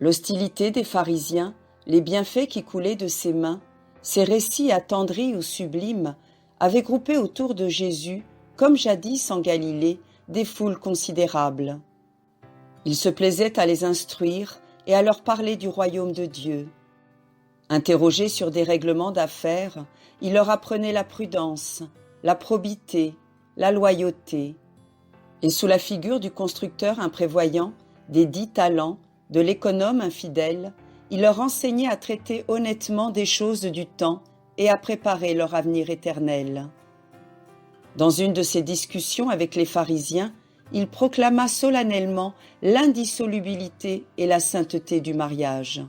L'hostilité des pharisiens, les bienfaits qui coulaient de ses mains, ces récits attendris ou sublimes, avaient groupé autour de Jésus, comme jadis en Galilée, des foules considérables. Il se plaisait à les instruire et à leur parler du royaume de Dieu. Interrogé sur des règlements d'affaires, il leur apprenait la prudence, la probité, la loyauté. Et sous la figure du constructeur imprévoyant, des 10 talents, de l'économe infidèle, il leur enseignait à traiter honnêtement des choses du temps et à préparer leur avenir éternel. Dans une de ses discussions avec les pharisiens, il proclama solennellement l'indissolubilité et la sainteté du mariage.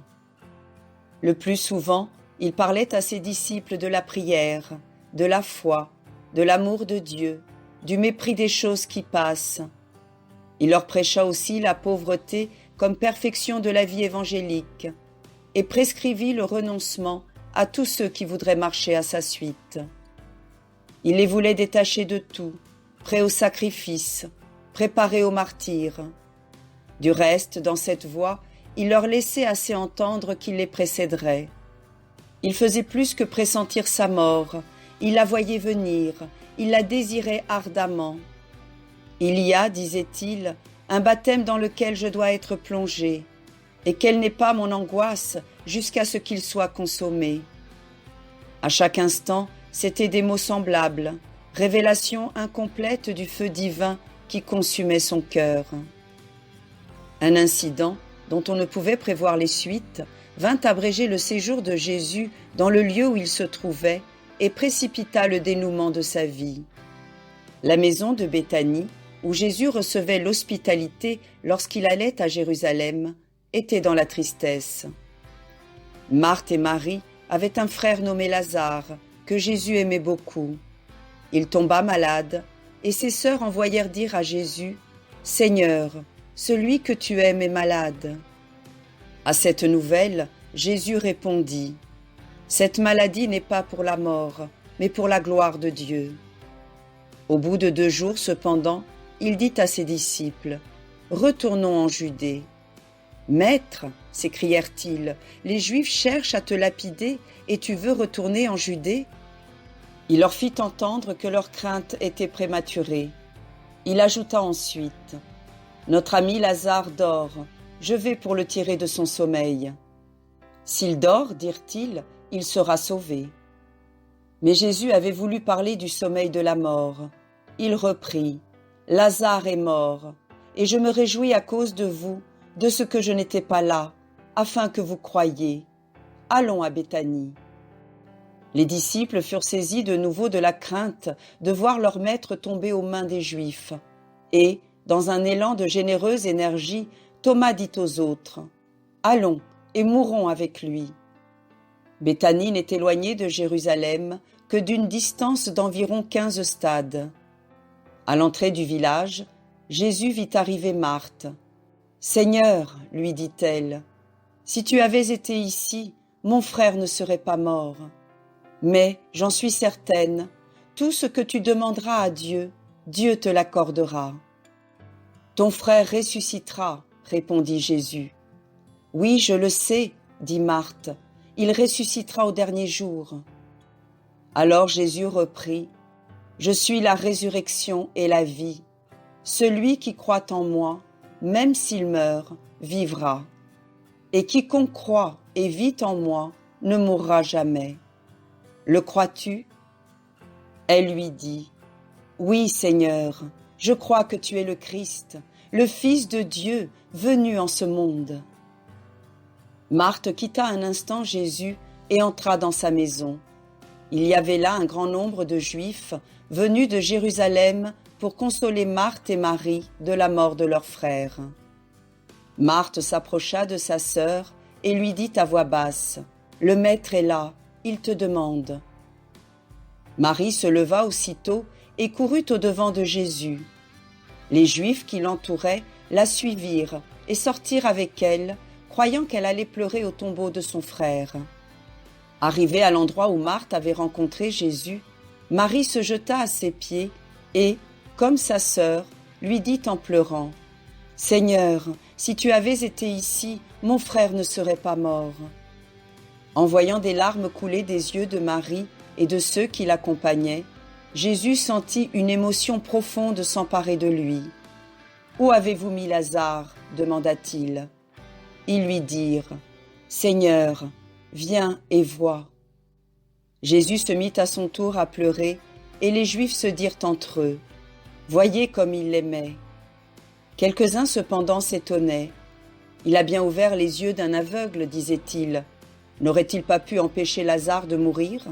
Le plus souvent, il parlait à ses disciples de la prière, de la foi, de l'amour de Dieu, du mépris des choses qui passent. Il leur prêcha aussi la pauvreté comme perfection de la vie évangélique et prescrivit le renoncement à tous ceux qui voudraient marcher à sa suite. Il les voulait détachés de tout, prêts au sacrifice, préparés au martyre. Du reste, dans cette voie, il leur laissait assez entendre qu'il les précéderait. Il faisait plus que pressentir sa mort, il la voyait venir, il la désirait ardemment. Il y a, disait-il, un baptême dans lequel je dois être plongé, et quelle n'est pas mon angoisse jusqu'à ce qu'il soit consommé. À chaque instant, c'étaient des mots semblables, révélation incomplète du feu divin qui consumait son cœur. Un incident, dont on ne pouvait prévoir les suites, vint abréger le séjour de Jésus dans le lieu où il se trouvait et précipita le dénouement de sa vie. La maison de Béthanie, où Jésus recevait l'hospitalité lorsqu'il allait à Jérusalem, était dans la tristesse. Marthe et Marie avaient un frère nommé Lazare, que Jésus aimait beaucoup. Il tomba malade, et ses sœurs envoyèrent dire à Jésus, « Seigneur, celui que tu aimes est malade. » À cette nouvelle, Jésus répondit, « Cette maladie n'est pas pour la mort, mais pour la gloire de Dieu. » Au bout de 2 jours, cependant, il dit à ses disciples, « Retournons en Judée. » « Maître, s'écrièrent-ils, les Juifs cherchent à te lapider et tu veux retourner en Judée ?» Il leur fit entendre que leur crainte était prématurée. Il ajouta ensuite, « Notre ami Lazare dort, je vais pour le tirer de son sommeil. » « S'il dort, dirent-ils, il sera sauvé. » Mais Jésus avait voulu parler du sommeil de la mort. Il reprit, « Lazare est mort, et je me réjouis à cause de vous, de ce que je n'étais pas là, afin que vous croyiez. Allons à Béthanie. » Les disciples furent saisis de nouveau de la crainte de voir leur maître tomber aux mains des Juifs. Et, dans un élan de généreuse énergie, Thomas dit aux autres, « Allons et mourons avec lui. » Béthanie n'est éloignée de Jérusalem que d'une distance d'environ 15 stades. À l'entrée du village, Jésus vit arriver Marthe. « Seigneur, lui dit-elle, si tu avais été ici, mon frère ne serait pas mort. Mais, j'en suis certaine, tout ce que tu demanderas à Dieu, Dieu te l'accordera. » « Ton frère ressuscitera, répondit Jésus. « Oui, je le sais, dit Marthe, il ressuscitera au dernier jour. » Alors Jésus reprit, « Je suis la résurrection et la vie. Celui qui croit en moi, même s'il meurt, vivra. Et quiconque croit et vit en moi ne mourra jamais. Le crois-tu » Elle lui dit, « Oui, Seigneur, je crois que tu es le Christ, le Fils de Dieu venu en ce monde. » Marthe quitta un instant Jésus et entra dans sa maison. Il y avait là un grand nombre de Juifs venus de Jérusalem pour consoler Marthe et Marie de la mort de leur frère. Marthe s'approcha de sa sœur et lui dit à voix basse, « Le Maître est là, il te demande. » Marie se leva aussitôt et courut au-devant de Jésus. Les Juifs qui l'entouraient la suivirent et sortirent avec elle, croyant qu'elle allait pleurer au tombeau de son frère. Arrivée à l'endroit où Marthe avait rencontré Jésus, Marie se jeta à ses pieds et, comme sa sœur, lui dit en pleurant, « Seigneur, si tu avais été ici, mon frère ne serait pas mort. » En voyant des larmes couler des yeux de Marie et de ceux qui l'accompagnaient, Jésus sentit une émotion profonde s'emparer de lui. « Où avez-vous mis Lazare ?» demanda-t-il. Ils lui dirent « Seigneur, viens et vois. » Jésus se mit à son tour à pleurer, et les Juifs se dirent entre eux « Voyez comme il l'aimait. » Quelques-uns cependant s'étonnaient. « Il a bien ouvert les yeux d'un aveugle, disait-il. N'aurait-il pas pu empêcher Lazare de mourir ?»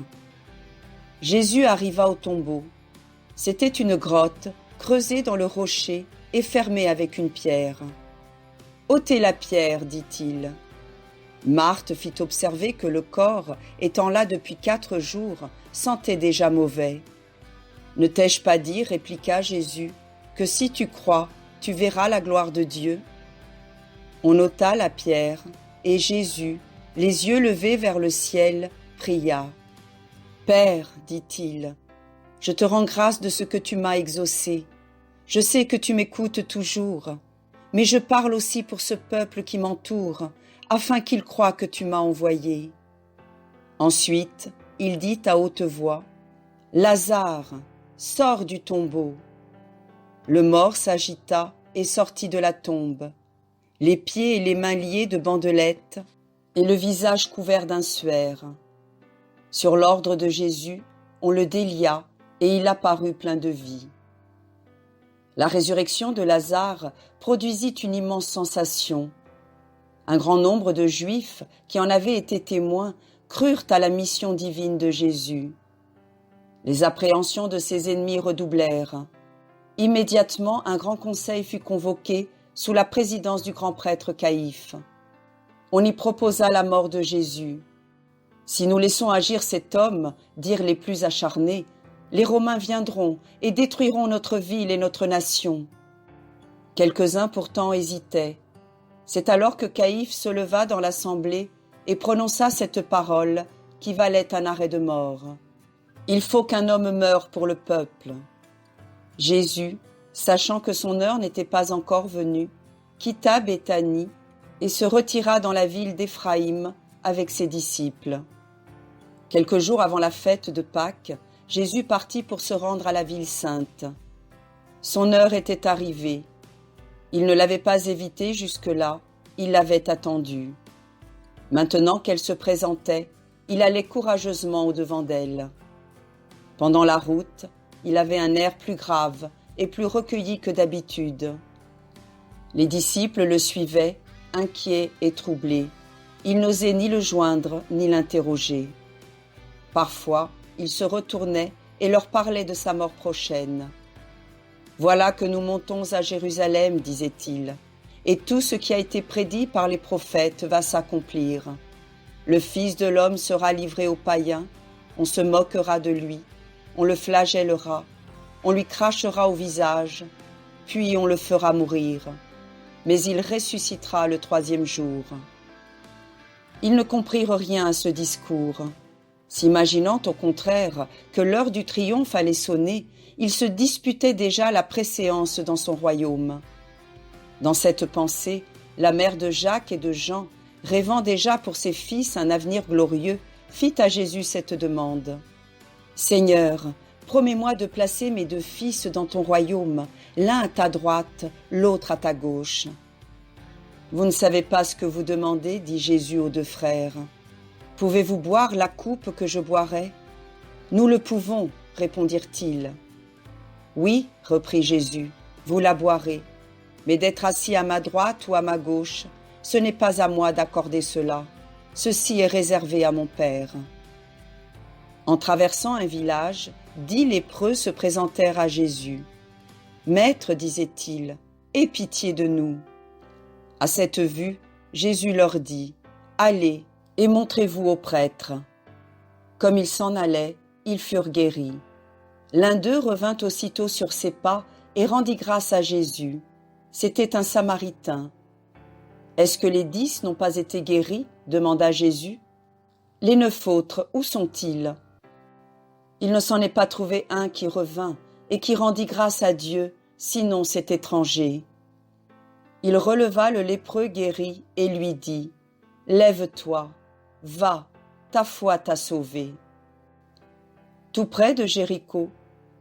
Jésus arriva au tombeau. C'était une grotte creusée dans le rocher et fermée avec une pierre. « Ôtez la pierre, dit-il. » Marthe fit observer que le corps, étant là depuis 4 jours, sentait déjà mauvais. « Ne t'ai-je pas dit, répliqua Jésus, que si tu crois, tu verras la gloire de Dieu ?» On ôta la pierre, et Jésus, les yeux levés vers le ciel, pria. « Père, dit-il, je te rends grâce de ce que tu m'as exaucé. Je sais que tu m'écoutes toujours, mais je parle aussi pour ce peuple qui m'entoure, afin qu'il croie que tu m'as envoyé. » Ensuite, il dit à haute voix, « Lazare, sors du tombeau. » Le mort s'agita et sortit de la tombe, les pieds et les mains liés de bandelettes et le visage couvert d'un suaire. Sur l'ordre de Jésus, on le délia et il apparut plein de vie. La résurrection de Lazare produisit une immense sensation. Un grand nombre de Juifs qui en avaient été témoins crurent à la mission divine de Jésus. Les appréhensions de ses ennemis redoublèrent. Immédiatement, un grand conseil fut convoqué sous la présidence du grand prêtre Caïphe. On y proposa la mort de Jésus. « Si nous laissons agir cet homme, dirent les plus acharnés, les Romains viendront et détruiront notre ville et notre nation. » Quelques-uns pourtant hésitaient. C'est alors que Caïphe se leva dans l'assemblée et prononça cette parole qui valait un arrêt de mort. « Il faut qu'un homme meure pour le peuple. » Jésus, sachant que son heure n'était pas encore venue, quitta Béthanie et se retira dans la ville d'Éphraïm avec ses disciples. Quelques jours avant la fête de Pâques, Jésus partit pour se rendre à la ville sainte. Son heure était arrivée. Il ne l'avait pas évitée jusque-là, il l'avait attendue. Maintenant qu'elle se présentait, il allait courageusement au-devant d'elle. Pendant la route, il avait un air plus grave et plus recueilli que d'habitude. Les disciples le suivaient, inquiets et troublés. Ils n'osaient ni le joindre ni l'interroger. Parfois, il se retournait et leur parlait de sa mort prochaine. « Voilà que nous montons à Jérusalem, disait-il, et tout ce qui a été prédit par les prophètes va s'accomplir. Le Fils de l'homme sera livré aux païens, on se moquera de lui, on le flagellera, on lui crachera au visage, puis on le fera mourir. Mais il ressuscitera le 3e jour. » Ils ne comprirent rien à ce discours. S'imaginant au contraire que l'heure du triomphe allait sonner, ils se disputaient déjà la préséance dans son royaume. Dans cette pensée, la mère de Jacques et de Jean, rêvant déjà pour ses fils un avenir glorieux, fit à Jésus cette demande. « Seigneur, promets-moi de placer mes 2 fils dans ton royaume, l'un à ta droite, l'autre à ta gauche. » « Vous ne savez pas ce que vous demandez, dit Jésus aux 2 frères. Pouvez-vous boire la coupe que je boirai ? Nous le pouvons, répondirent-ils. Oui, reprit Jésus, vous la boirez, mais d'être assis à ma droite ou à ma gauche, ce n'est pas à moi d'accorder cela. Ceci est réservé à mon Père. En traversant un village, 10 lépreux se présentèrent à Jésus. Maître, disaient-ils, aie pitié de nous. À cette vue, Jésus leur dit, allez et montrez-vous aux prêtres. Comme ils s'en allaient, ils furent guéris. L'un d'eux revint aussitôt sur ses pas et rendit grâce à Jésus. C'était un Samaritain. Est-ce que les 10 n'ont pas été guéris ? Demanda Jésus. Les 9 autres, où sont-ils ? Il ne s'en est pas trouvé un qui revint et qui rendit grâce à Dieu, sinon cet étranger. il releva le lépreux guéri et lui dit « Lève-toi, va, ta foi t'a sauvé. » Tout près de Jéricho,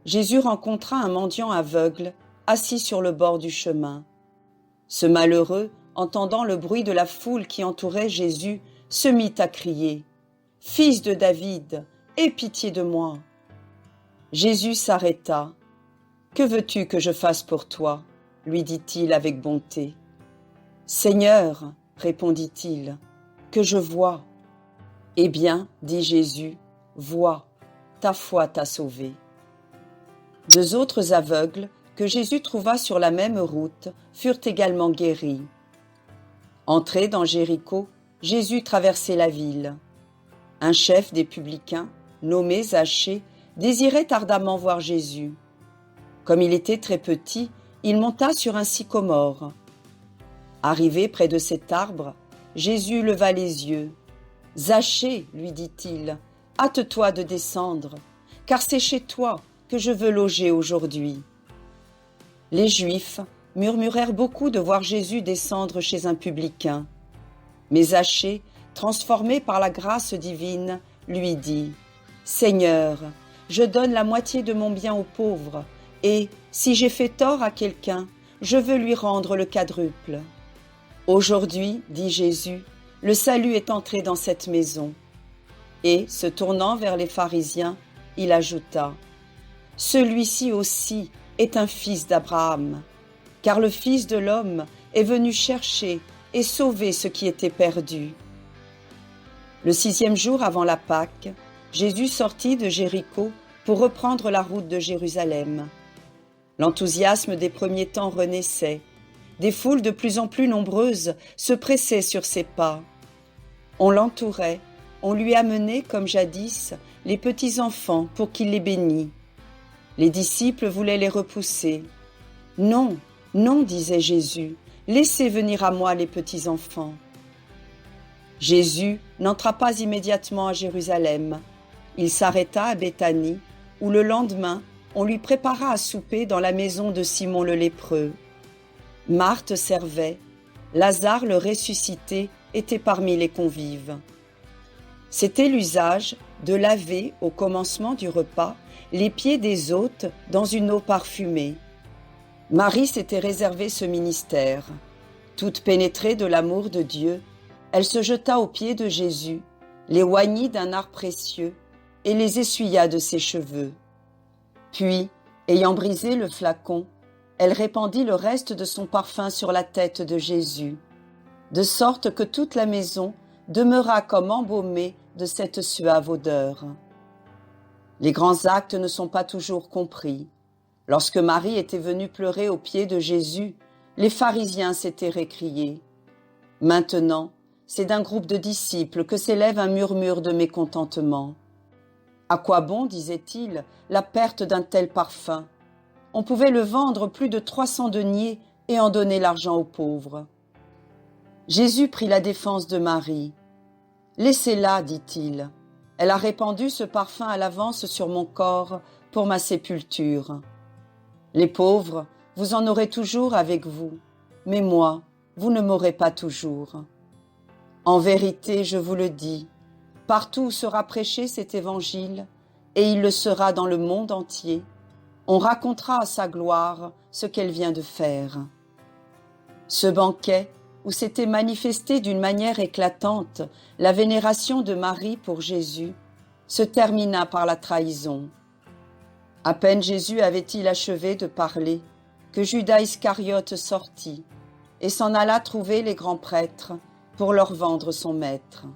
Jésus rencontra un mendiant aveugle assis sur le bord du chemin. Ce malheureux, entendant le bruit de la foule qui entourait Jésus, se mit à crier « Fils de David, aie pitié de moi !» Jésus s'arrêta. « Que veux-tu que je fasse pour toi ?» lui dit-il avec bonté. « Seigneur, répondit-il, que je voie. » « Eh bien, dit Jésus, vois, ta foi t'a sauvé. » Deux autres aveugles que Jésus trouva sur la même route furent également guéris. Entré dans Jéricho, Jésus traversait la ville. Un chef des publicains, nommé Zachée, désirait ardemment voir Jésus. Comme il était très petit, il monta sur un sycomore. Arrivé près de cet arbre, Jésus leva les yeux. « Zachée, lui dit-il, hâte-toi de descendre, car c'est chez toi que je veux loger aujourd'hui. » Les Juifs murmurèrent beaucoup de voir Jésus descendre chez un publicain. Mais Zachée, transformé par la grâce divine, lui dit « Seigneur, je donne la moitié de mon bien aux pauvres, et, si j'ai fait tort à quelqu'un, je veux lui rendre le quadruple. » Aujourd'hui, dit Jésus, le salut est entré dans cette maison. Et, se tournant vers les pharisiens, il ajouta « Celui-ci aussi est un fils d'Abraham, car le Fils de l'homme est venu chercher et sauver ce qui était perdu. » Le 6e jour avant la Pâque, Jésus sortit de Jéricho pour reprendre la route de Jérusalem. L'enthousiasme des premiers temps renaissait. Des foules de plus en plus nombreuses se pressaient sur ses pas. On l'entourait, on lui amenait, comme jadis, les petits enfants pour qu'il les bénît. Les disciples voulaient les repousser. « Non, non, disait Jésus, laissez venir à moi les petits enfants. » Jésus n'entra pas immédiatement à Jérusalem. Il s'arrêta à Béthanie, où le lendemain, on lui prépara à souper dans la maison de Simon le lépreux. Marthe servait, Lazare le ressuscité était parmi les convives. C'était l'usage de laver au commencement du repas les pieds des hôtes dans une eau parfumée. Marie s'était réservé ce ministère. Toute pénétrée de l'amour de Dieu, elle se jeta aux pieds de Jésus, les oignit d'un art précieux et les essuya de ses cheveux. Puis, ayant brisé le flacon, elle répandit le reste de son parfum sur la tête de Jésus, de sorte que toute la maison demeura comme embaumée de cette suave odeur. Les grands actes ne sont pas toujours compris. Lorsque Marie était venue pleurer aux pieds de Jésus, les pharisiens s'étaient récriés. Maintenant, c'est d'un groupe de disciples que s'élève un murmure de mécontentement. À quoi bon, disait-il, la perte d'un tel parfum? On pouvait le vendre plus de 300 deniers et en donner l'argent aux pauvres. Jésus prit la défense de Marie. « Laissez-la, dit-il. Elle a répandu ce parfum à l'avance sur mon corps pour ma sépulture. Les pauvres, vous en aurez toujours avec vous, mais moi, vous ne m'aurez pas toujours. En vérité, je vous le dis, partout où sera prêché cet évangile, et il le sera dans le monde entier, on racontera à sa gloire ce qu'elle vient de faire. » Ce banquet, où s'était manifestée d'une manière éclatante la vénération de Marie pour Jésus, se termina par la trahison. À peine Jésus avait-il achevé de parler que Judas Iscariote sortit et s'en alla trouver les grands prêtres pour leur vendre son maître.